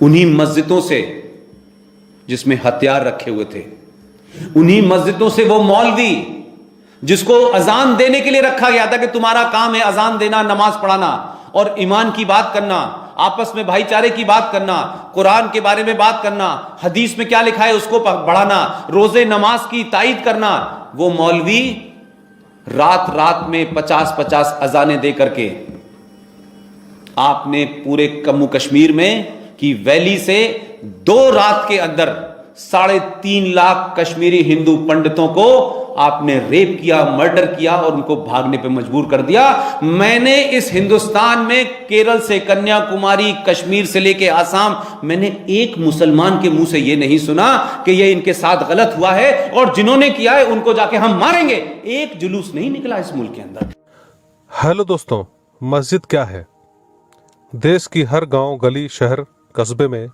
उन्हीं मस्जिदों से जिसमें हथियार रखे हुए थे, उन्हीं मस्जिदों से वो मौलवी जिसको अजान देने के लिए रखा गया था कि तुम्हारा काम है अजान देना, नमाज पढ़ाना और ईमान की बात करना, आपस में भाईचारे की बात करना, कुरान के बारे में बात करना, हदीस में क्या लिखा है उसको पढ़ाना, रोजे नमाज की तायीद करना, वो मौलवी रात रात में 50-50 अजानें दे करके आपने पूरे जम्मू कश्मीर में की वैली से 2 रात के अंदर 3.5 लाख कश्मीरी हिंदू पंडितों को आपने रेप किया, मर्डर किया और उनको भागने पे मजबूर कर दिया। मैंने इस हिंदुस्तान में केरल से कन्याकुमारी, कश्मीर से लेके आसाम, मैंने एक मुसलमान के मुंह से यह नहीं सुना कि यह इनके साथ गलत हुआ है और जिन्होंने किया है उनको जाके हम मारेंगे। एक जुलूस नहीं निकला इस मुल्क के अंदर। हेलो दोस्तों, मस्जिद क्या है? देश की हर गांव, गली, शहर, कस्बे में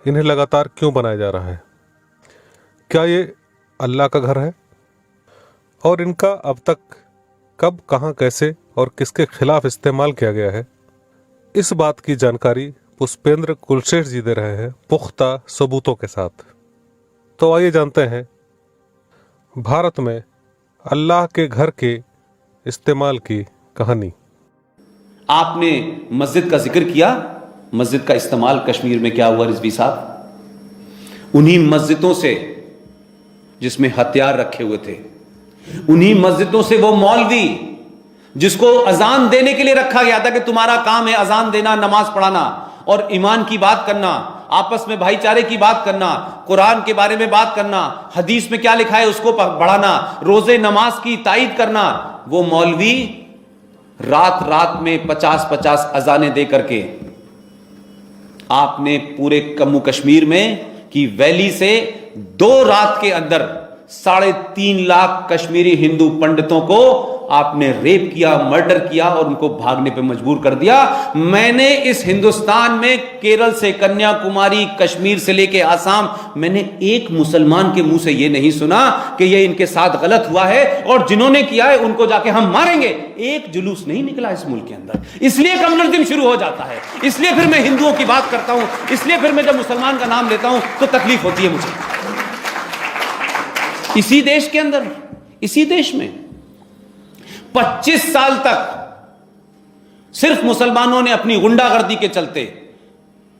इन्हें लगातार क्यों बनाया जा रहा है? क्या ये अल्लाह का घर है? और इनका अब तक कब, कहां, कैसे और किसके खिलाफ इस्तेमाल किया गया है, इस बात की जानकारी पुष्पेंद्र कुलशेठ जी दे रहे हैं पुख्ता सबूतों के साथ। तो आइए जानते हैं भारत में अल्लाह के घर के इस्तेमाल की कहानी। आपने मस्जिद का जिक्र किया, मस्जिद का इस्तेमाल कश्मीर में क्या हुआ रिजवी साहब? उन्हीं मस्जिदों से जिसमें हथियार रखे हुए थे, उन्हीं मस्जिदों से वो मौलवी जिसको अजान देने के लिए रखा गया था कि तुम्हारा काम है अजान देना, नमाज पढ़ाना और ईमान की बात करना, आपस में भाईचारे की बात करना, कुरान के बारे में बात करना, हदीस में क्या लिखा है उसको पढ़ाना, रोजे नमाज की तायीद करना, वो मौलवी रात रात में 50-50 अजानें दे करके आपने पूरे जम्मू कश्मीर में की वैली से 2 रात के अंदर 3.5 लाख कश्मीरी हिंदू पंडितों को आपने रेप किया, मर्डर किया और उनको भागने पे मजबूर कर दिया। मैंने इस हिंदुस्तान में केरल से कन्याकुमारी, कश्मीर से लेके आसाम, मैंने एक मुसलमान के मुंह से यह नहीं सुना कि यह इनके साथ गलत हुआ है और जिन्होंने किया है उनको जाके हम मारेंगे। एक जुलूस नहीं निकला इस मुल्क के अंदर। इसलिए कम्युनलिज्म शुरू हो जाता है, इसलिए फिर मैं हिंदुओं की बात करता हूं, इसलिए फिर मैं जब मुसलमान का नाम लेता हूं तो तकलीफ होती है मुझे। इसी देश के अंदर, इसी देश में 25 साल तक सिर्फ मुसलमानों ने अपनी गुंडागर्दी के चलते,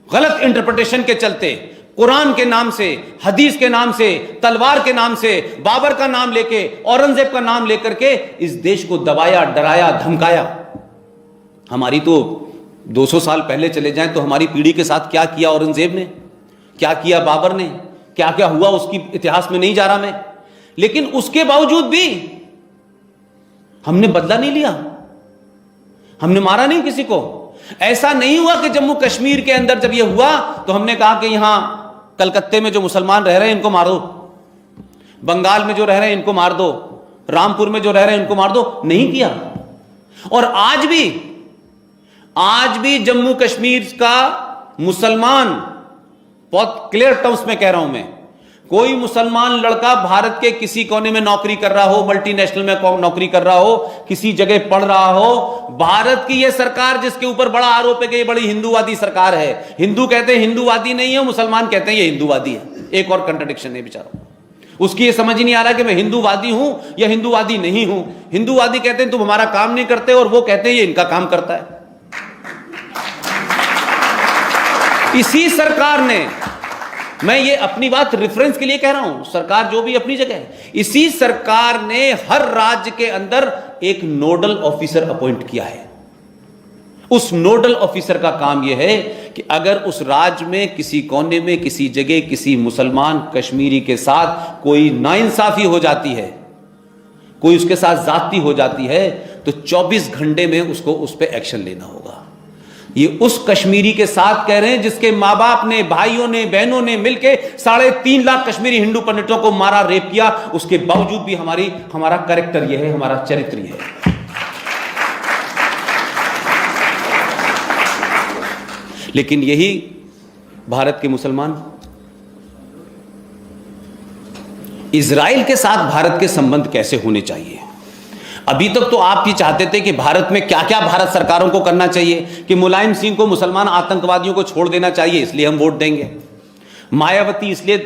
गलत इंटरप्रिटेशन के चलते, कुरान के नाम से, हदीस के नाम से, तलवार के नाम से, बाबर का नाम लेके, औरंगजेब का नाम लेकर के इस देश को दबाया, डराया, धमकाया। हमारी तो 200 साल पहले चले जाएं तो हमारी पीढ़ी के साथ क्या किया औरंगजेब ने, क्या किया बाबर ने, क्या क्या हुआ उसकी इतिहास में नहीं जा रहा मैं, लेकिन उसके बावजूद भी हमने बदला नहीं लिया, हमने मारा नहीं किसी को। ऐसा नहीं हुआ कि जम्मू कश्मीर के अंदर जब यह हुआ तो हमने कहा कि यहां कलकत्ते में जो मुसलमान रह रहे हैं इनको मारो, बंगाल में जो रह रहे हैं इनको मार दो, रामपुर में जो रह रहे हैं इनको मार दो। नहीं किया। और आज भी जम्मू कश्मीर का मुसलमान, बहुत क्लियर टर्म्स में कह रहा हूं मैं, कोई मुसलमान लड़का भारत के किसी कोने में नौकरी कर रहा हो, मल्टीनेशनल में नौकरी कर रहा हो, किसी जगह पढ़ रहा हो, भारत की यह सरकार जिसके ऊपर बड़ा आरोप है कि ये बड़ी हिंदूवादी सरकार है, हिंदू कहते हैं हिंदूवादी नहीं है, मुसलमान कहते हैं ये हिंदूवादी है। एक और कंट्राडिक्शन है बेचारा, उसकी ये समझ ही नहीं आ रहा कि मैं हिंदूवादी हूं या हिंदूवादी नहीं हूं। हिंदूवादी कहते हैं तुम हमारा काम नहीं करते और वो कहते हैं ये इनका काम करता है। इसी सरकार ने, मैं ये अपनी बात रेफरेंस के लिए कह रहा हूं, सरकार जो भी अपनी जगह है, इसी सरकार ने हर राज्य के अंदर एक नोडल ऑफिसर अपॉइंट किया है। उस नोडल ऑफिसर का काम यह है कि अगर उस राज्य में किसी कोने में, किसी जगह, किसी मुसलमान कश्मीरी के साथ कोई नाइंसाफी हो जाती है, कोई उसके साथ जाती हो जाती है, तो 24 घंटे में उसको उस पर एक्शन लेना होगा। ये उस कश्मीरी के साथ कह रहे हैं जिसके माँ बाप ने, भाइयों ने, बहनों ने मिलके 3.5 लाख कश्मीरी हिंदू पंडितों को मारा, रेप किया। उसके बावजूद भी हमारा कैरेक्टर यह है, हमारा चरित्र यह है। लेकिन यही भारत के मुसलमान, इजराइल के साथ भारत के संबंध कैसे होने चाहिए, अभी तक तो आप ये चाहते थे कि भारत में क्या क्या भारत सरकारों को करना चाहिए, कि मुलायम सिंह को मुसलमान आतंकवादियों को छोड़ देना चाहिए इसलिए हम वोट देंगे, मायावती इसलिए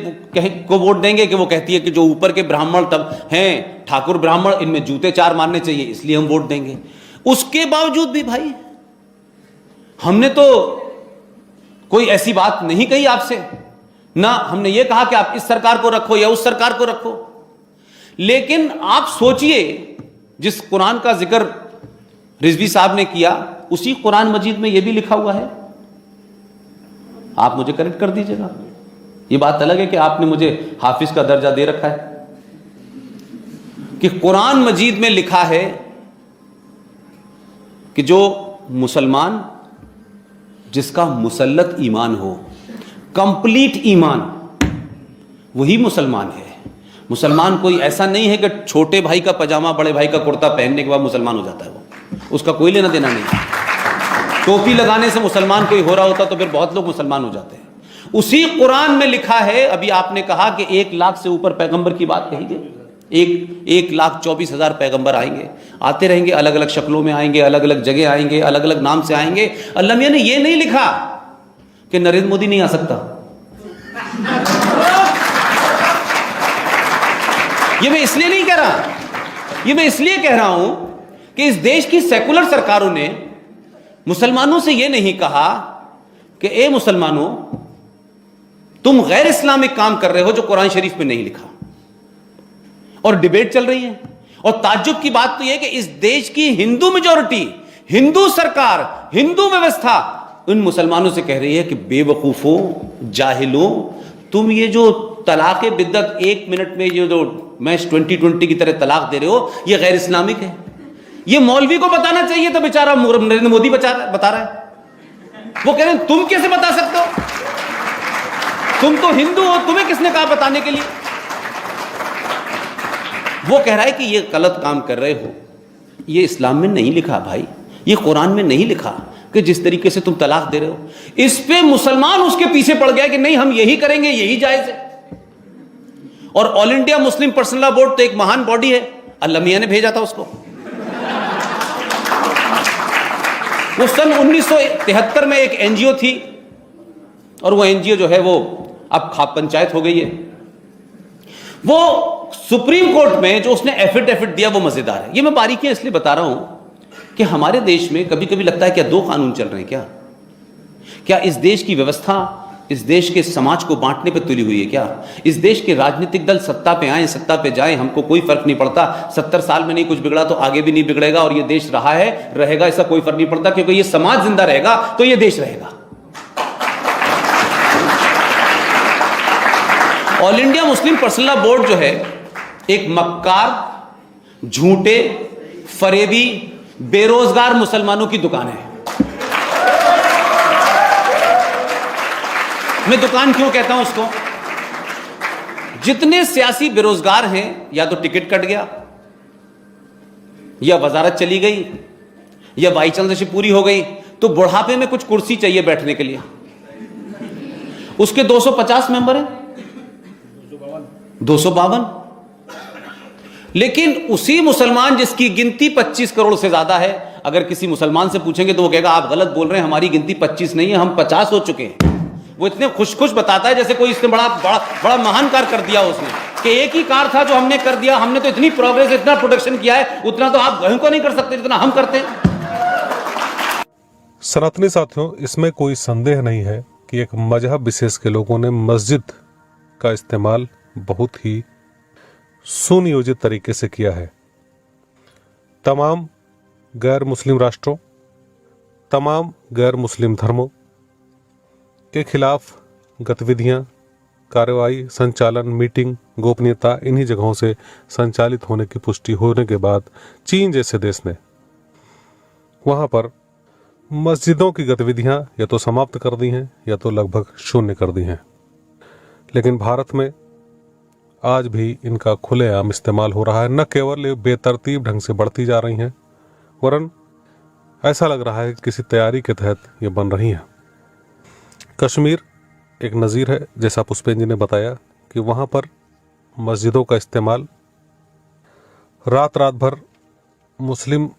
को वोट देंगे कि वो कहती है कि जो ऊपर के ब्राह्मण तब हैं ठाकुर ब्राह्मण, इनमें जूते 4 मारने चाहिए इसलिए हम वोट देंगे। उसके बावजूद भी भाई हमने तो कोई ऐसी बात नहीं कही आपसे, ना हमने ये कहा कि आप इस सरकार को रखो या उस सरकार को रखो। लेकिन आप सोचिए, जिस कुरान का जिक्र रिजवी साहब ने किया उसी कुरान मजीद में यह भी लिखा हुआ है, आप मुझे करेक्ट कर दीजिएगा। ये बात अलग है कि आपने मुझे हाफिज का दर्जा दे रखा है, कि कुरान मजीद में लिखा है कि जो मुसलमान जिसका मुसल्लत ईमान हो, कंप्लीट ईमान, वही मुसलमान है। मुसलमान कोई ऐसा नहीं है कि छोटे भाई का पजामा बड़े भाई का कुर्ता पहनने के बाद मुसलमान हो जाता है, वो उसका कोई लेना देना नहीं। टोपी लगाने से मुसलमान कोई हो रहा होता तो फिर बहुत लोग मुसलमान हो जाते हैं। उसी कुरान में लिखा है, अभी आपने कहा कि 1 लाख से ऊपर पैगंबर की बात कही गई, 1,24,000 पैगंबर आएंगे, आते रहेंगे, अलग अलग शक्लों में आएंगे, अलग अलग जगह आएंगे, अलग अलग नाम से आएंगे। अल्लाह मियां ने यह नहीं लिखा कि नरेंद्र मोदी नहीं आ सकता। ये मैं इसलिए नहीं कह रहा, ये मैं इसलिए कह रहा हूं कि इस देश की सेकुलर सरकारों ने मुसलमानों से यह नहीं कहा कि ए मुसलमानों, तुम गैर इस्लामिक काम कर रहे हो जो कुरान शरीफ में नहीं लिखा, और डिबेट चल रही है। और ताज्जुब की बात तो यह कि इस देश की हिंदू मेजॉरिटी, हिंदू सरकार, हिंदू व्यवस्था उन मुसलमानों से कह रही है कि बेवकूफों, जाहिलों, तुम ये जो तलाक बिद्दत 1 मिनट में ये जो मैच 2020 की तरह तलाक दे रहे हो, ये गैर इस्लामिक है। ये मौलवी को बताना चाहिए था, बेचारा नरेंद्र मोदी बता रहा है। वो कह रहे हैं तुम कैसे बता सकते हो, तुम तो हिंदू हो, तुम्हें किसने कहा बताने के लिए। वो कह रहा है कि ये गलत काम कर रहे हो, ये इस्लाम में नहीं लिखा भाई, ये कुरान में नहीं लिखा कि जिस तरीके से तुम तलाक दे रहे हो। इस पे मुसलमान उसके पीछे पड़ गया कि नहीं हम यही करेंगे, यही जायज है। और all India Muslim personal law board तो एक महान बॉडी है, अल्लाह मियां ने भेजा था उसको। वो सन 1973 में एक एनजीओ थी, और वो एनजीओ जो है वो अब खाप पंचायत हो गई है। वो सुप्रीम कोर्ट में जो उसने एफिडेविट दिया वो मजेदार है। ये मैं बारीकियां इसलिए बता रहा हूं कि हमारे देश में कभी कभी लगता है क्या 2 कानून चल रहे हैं, क्या इस देश की व्यवस्था इस देश के समाज को बांटने पे तुली हुई है क्या? इस देश के राजनीतिक दल सत्ता पे आए, सत्ता पे जाएं, हमको कोई फर्क नहीं पड़ता। 70 साल में नहीं कुछ बिगड़ा तो आगे भी नहीं बिगड़ेगा, और ये देश रहा है, रहेगा, इसका कोई फर्क नहीं पड़ता, क्योंकि ये समाज जिंदा रहेगा तो ये देश रहेगा। All India Muslim personal law board जो है एक मक्कार, झूठे, फरेबी, बेरोजगार मुसलमानों की दुकान है। मैं दुकान क्यों कहता हूं उसको? जितने सियासी बेरोजगार हैं, या तो टिकट कट गया, या वजारत चली गई, या वाई चांसलरशिप पूरी हो गई, तो बुढ़ापे में कुछ कुर्सी चाहिए बैठने के लिए। उसके 250 मेंबर हैं, 252। लेकिन उसी मुसलमान जिसकी गिनती 25 करोड़ से ज्यादा है, अगर किसी मुसलमान से पूछेंगे तो वो कहेगा आप गलत बोल रहे हैं, हमारी गिनती 25 नहीं है, हम 50 हो चुके हैं। वो इतने खुश खुश बताता है जैसे कोई इसने बड़ा महान कार्य कर दिया उसने, कि एक ही कार था जो हमने कर दिया, हमने तो इतनी प्रोग्रेस, इतना प्रोडक्शन किया है, उतना तो आप को नहीं कर सकते जितना हम करते हैं। सनातनी साथियों, इसमें कोई संदेह नहीं है कि एक मजहब विशेष के लोगों ने मस्जिद का इस्तेमाल बहुत ही सुनियोजित तरीके से किया है। तमाम गैर मुस्लिम राष्ट्रों, तमाम गैर मुस्लिम धर्मों के खिलाफ गतिविधियां, कार्रवाई, संचालन, मीटिंग, गोपनीयता इन्हीं जगहों से संचालित होने की पुष्टि होने के बाद चीन जैसे देश ने वहां पर मस्जिदों की गतिविधियां या तो समाप्त कर दी हैं या तो लगभग शून्य कर दी हैं। लेकिन भारत में आज भी इनका खुलेआम इस्तेमाल हो रहा है। न केवल ये बेतरतीब ढंग से बढ़ती जा रही हैं, वरन ऐसा लग रहा है कि किसी तैयारी के तहत ये बन रही हैं। कश्मीर एक नज़ीर है, जैसा पुष्पेन जी ने बताया कि वहाँ पर मस्जिदों का इस्तेमाल रात रात भर मुस्लिम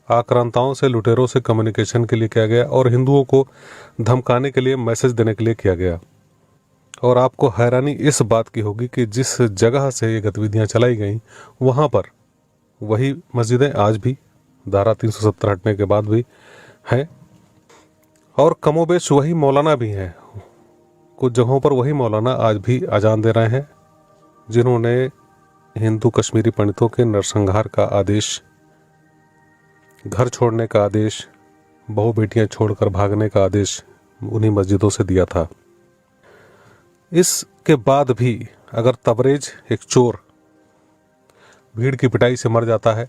आक्रांताओं से, लुटेरों से कम्युनिकेशन के लिए किया गया और हिंदुओं को धमकाने के लिए, मैसेज देने के लिए किया गया। और आपको हैरानी इस बात की होगी कि जिस जगह से ये गतिविधियां चलाई गई वहाँ पर वही मस्जिदें आज भी धारा 370 हटने के बाद भी हैं और कमोबेश वही मौलाना भी हैं। कुछ जगहों पर वही मौलाना आज भी अजान दे रहे हैं जिन्होंने हिंदू कश्मीरी पंडितों के नरसंहार का आदेश, घर छोड़ने का आदेश, बहु बेटियां छोड़कर भागने का आदेश उन्हीं मस्जिदों से दिया था। इसके बाद भी अगर तबरेज, एक चोर, भीड़ की पिटाई से मर जाता है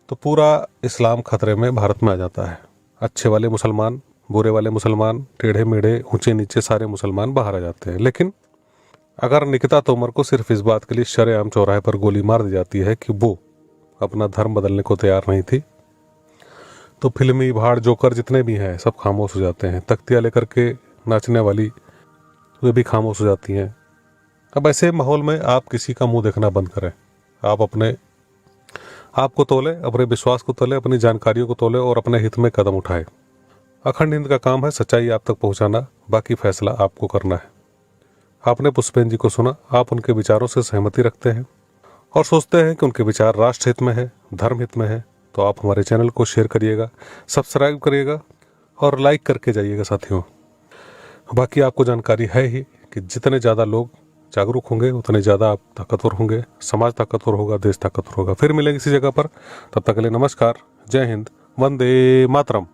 तो पूरा इस्लाम खतरे में भारत में आ जाता है। अच्छे वाले मुसलमान, बुरे वाले मुसलमान, टेढ़े मेढ़े, ऊंचे नीचे सारे मुसलमान बाहर आ जाते हैं। लेकिन अगर निकिता तोमर को सिर्फ इस बात के लिए शरेआम चौराहे पर गोली मार दी जाती है कि वो अपना धर्म बदलने को तैयार नहीं थी, तो फिल्मी भाड़ जोकर जितने भी हैं सब खामोश हो जाते हैं। तख्तियाँ लेकर के नाचने वाली वे भी खामोश हो जाती हैं। अब ऐसे माहौल में आप किसी का मुंह देखना बंद करें। आप अपने आप को तोले, अपने विश्वास को तोले, अपनी जानकारियों को तोले और अपने हित में कदम उठाए। अखंड हिंद का काम है सच्चाई आप तक पहुंचाना, बाकी फैसला आपको करना है। आपने पुष्पेन जी को सुना, आप उनके विचारों से सहमति रखते हैं और सोचते हैं कि उनके विचार राष्ट्र हित में है, धर्म हित में है, तो आप हमारे चैनल को शेयर करिएगा, सब्सक्राइब करिएगा और लाइक करके जाइएगा साथियों। बाकी आपको जानकारी है ही कि जितने ज़्यादा लोग जागरूक होंगे उतने ज़्यादा आप ताकतवर होंगे, समाज ताकतवर होगा, देश ताकतवर होगा। फिर मिलेंगे इसी जगह पर, तब तक के लिए नमस्कार, जय हिंद, वंदे मातरम।